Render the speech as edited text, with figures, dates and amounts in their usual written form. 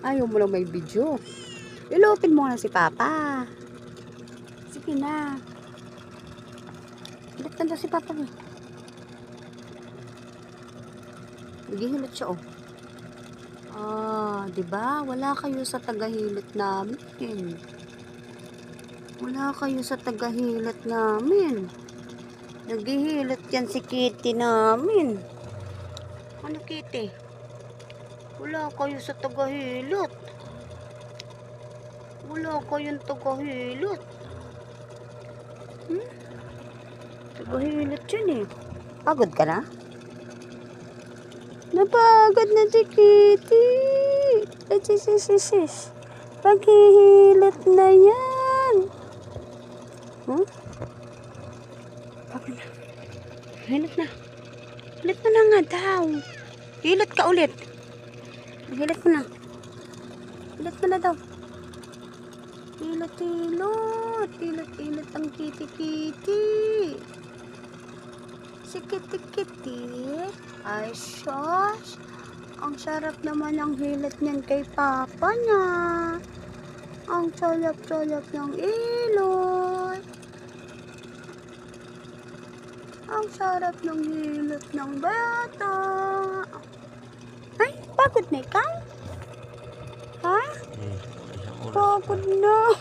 Ayaw mo lang may video. Ilupin mo na si Papa. Sige na. Hilot na daw si Papa eh. Naghihilot siya oh. Diba? Wala kayo sa tagahilot namin. Wala kayo sa tagahilot namin. Naghihilot yan si Kitty namin. Ano Kitty? Wala kayo sa tagahilot. Wala kayong tagahilot. Tagahilot yun eh. Pagod ka na? Napagod na si Kitty. Sis. Paghihilot na yan. Pagod na. Hilot na. Hilot mo na nga daw. Hilot ka ulit. Hilot mo na. Hilot mo na daw. Hilot. Hilot ang Kitty. Si Kitty. Ay, sus. Ang sarap naman ang hilot niyan kay Papa niya. Ang salap-salap ng ilot. Ang sarap ng hilot ng bata. Ay, pagod na ikaw? Ha? Pagod na.